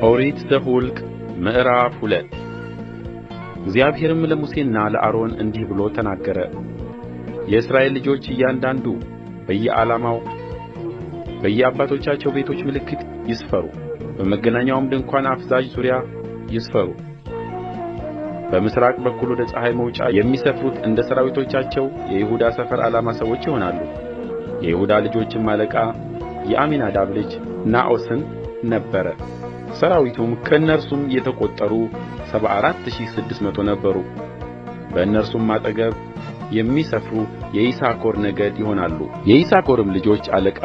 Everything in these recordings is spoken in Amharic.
ኦሪት ዘኍልቍ ምዕራፍ 2 እግዚአብሔርም ለሙሴና ለአሮን እንዲህ ብሎ ተናገረ። የእስራኤል ልጆች እያንዳንዱ በየዓላማው በየአባቶቻቸው ቤቶች ምልክት ይስፈሩ፣ በመገናኛውም ድንኳን አፋዛዥ ዙሪያ ይስፈሩ። በምሥራቅ በኩል ወደ ፀሐይ መውጫ የሚሰፍሩት እንደ ሠራዊቶቻቸው የይሁዳ ሰፈር ዓላማ ሰዎች ይሆናሉ። የይሁዳ ልጆችም አለቃ የአሚናዳብ ልጅ ነአሶን ነበረ። ሠራዊቱም ከእነርሱም የተቈጠሩ 74600 ነበሩ። በእነርሱም አጠገብ የሚሰፍሩ የይሳኮር ነገድ ይሆናሉ። የይሳኮርም ልጆች አለቃ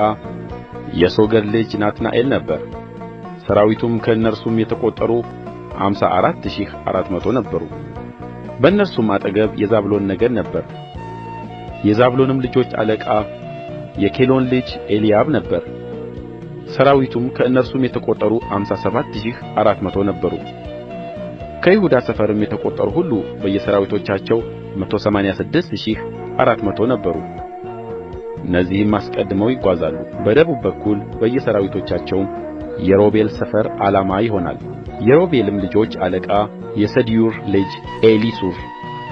የሶገር ልጅ ናትናኤል ነበረ። ሠራዊቱም ከእነርሱም የተቈጠሩ 54400 ነበሩ። በእነርሱም አጠገብ የዛብሎን ነገድ ነበረ። የዛብሎንም ልጆች አለቃ የኬሎን ልጅ ኤልያብ ነበረ። ሠራዊቱም ከእነርሱም የተቈጠሩ 57400 ነበሩ። ከይሁዳ ሰፈርም የተቈጠሩ ሁሉ በየሠራዊቶቻቸው 186400 ነበሩ። እነዚህም አስቀድመው ይጓዛሉ። በደቡብ በኩል በየሠራዊቶቻቸው የሮቤል ሰፈር ዓላማ ይሆናል። የሮቤልም ልጆች አለቃ የሰዲዮር ልጅ ኤሊሱር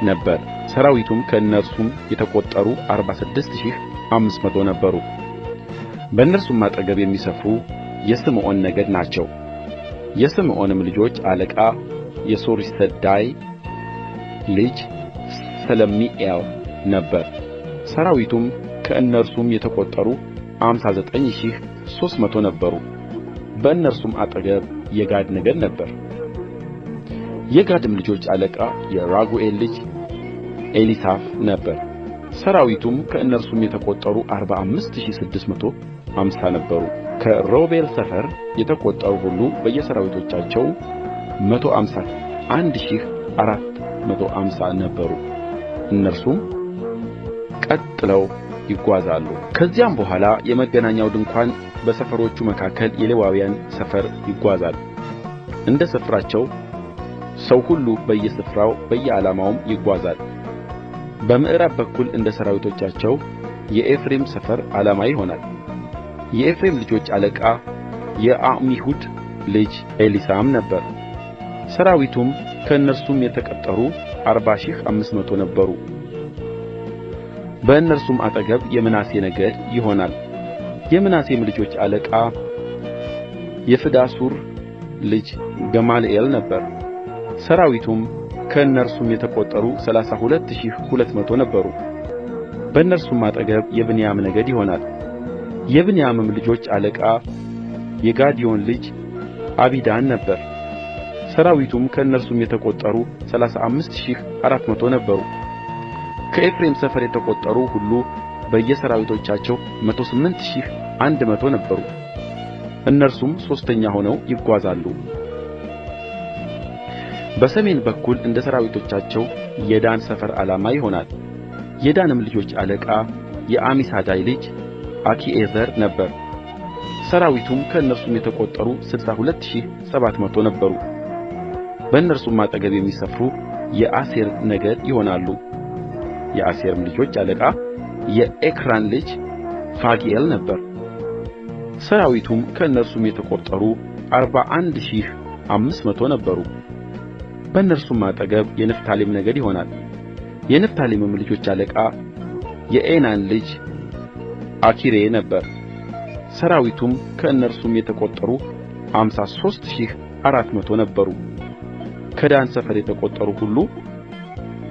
ነበረ። ሠራዊቱም ከእነርሱም የተቈጠሩ 46500 ነበሩ። በእነርሱም አጠገብ የሚሰፍሩ የስምዖን ነገድ ናቸው። የስምዖንም ልጆች አለቃ የሱሪሰዳይ ልጅ ሰለሚኤል ነበረ። ሠራዊቱም ከእነርሱም የተቈጠሩ 59300 ነበሩ። በእነርሱም አጠገብ የጋድ ነገድ ነበረ። የጋድም ልጆች አለቃ የራጉኤል ልጅ ኤሊሳፍ ነበረ። ሠራዊቱም ከእነርሱም የተቈጠሩ 45650 ነበሩ። ከሮቤል ሰፈር የተቈጠሩ ሁሉ በየሠራዊቶቻቸው 151450 ነበሩ። እነርሱም ቀጥለው ይጓዛሉ። ከዚያም በኋላ የመገናኛው ድንኳን በሰፈሮቹ መካከል የሌዋውያን ሰፈር ይጓዛል። እንደ ስፍራቸው ሰው ሁሉ በየስፍራው በየዓላማውም ይጓዛል። በምዕራብ በኩል እንደ ሠራዊቶቻቸው የኤፍሬም ሰፈር ዓላማ ይሆናል። የኤፍሬም ልጆች አለቃ የዓሚሁድ ልጅ ኤሊሳማ ነበረ። ሠራዊቱም ከእነርሱም የተቈጠሩ 40500 ነበሩ። በእነርሱም አጠገብ የምናሴ ነገድ ይሆናል። የምናሴም ልጆች አለቃ የፍዳሱር ልጅ ገማልኤል ነበረ። ሠራዊቱም ከእነርሱም የተቈጠሩ 32200 ነበሩ። በእነርሱም አጠገብ የብንያም ነገድ ይሆናል። የብንያምም ልጆች አለቃ የጋዴዮን ልጅ አቢዳን ነበረ። ሠራዊቱም ከእነርሱም የተቈጠሩ 35400 ነበሩ። ከኤፍሬም ሰፈር የተቈጠሩ ሁሉ በየሠራዊቶቻቸው 108100 ነበሩ። እነርሱም ሦስተኛ ሆነው ይጓዛሉ። በሰሜን በኩል እንደ ሠራዊቶቻቸው የዳን ሰፈር ዓላማ ይሆናል። የዳንም ልጆች አለቃ የአሚሳዳይ ልጅ አኪዔዘር ነበረ። ሠራዊቱም ከእነርሱም የተቈጠሩ 62700 ነበሩ። በእነርሱም አጠገብ የሚሰፍሩ የአሴር ነገድ ይሆናሉ። የአሴርም ልጆች አለቃ የኤክራን ልጅ ፋግኤል ነበረ። ሠራዊቱም ከእነርሱም የተቈጠሩ 41500 ነበሩ። በእነርሱም አጠገብ የንፍታሌም ነገድ ይሆናል። የንፍታሌምም ልጆች አለቃ የዔናን ልጅ አኪሬ ነበረ። ሠራዊቱም ከእነርሱም የተቈጠሩ 53400 ነበሩ። ከዳን ሰፈር የተቈጠሩ ሁሉ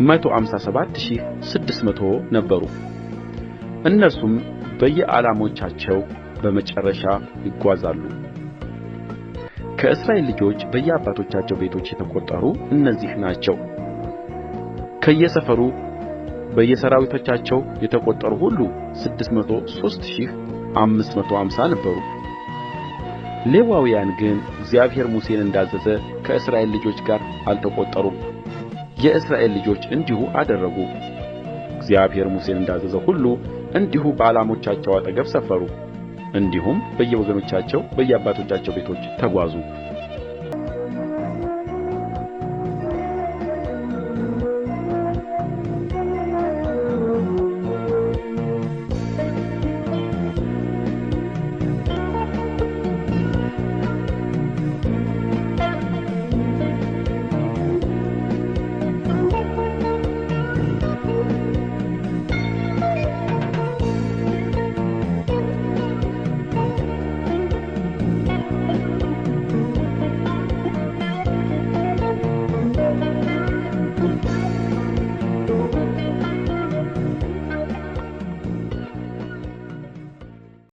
157600 ነበሩ። እነርሱም በየዓላሞቻቸው በመጨረሻ ይጓዛሉ። ከእስራኤል ልጆች በየአባቶቻቸው ቤቶች የተቈጠሩ እነዚህ ናቸው። ከየሰፈሩ በየሠራዊቶቻቸው የተቈጠሩ ሁሉ 603550 ነበሩ። ሌዋውያን ግን እግዚአብሔር ሙሴን እንዳዘዘ ከእስራኤል ልጆች ጋር አልተቈጠሩም። የእስራኤል ልጆች እንዲሁ አደረጉ። እግዚአብሔር ሙሴን እንዳዘዘው ሁሉ እንዲሁ በዓላሞቻቸው አጠገብ ሰፈሩ። እንዲሁም በየወገኖቻቸው በየአባቶቻቸው ቤቶች ተጓዙ።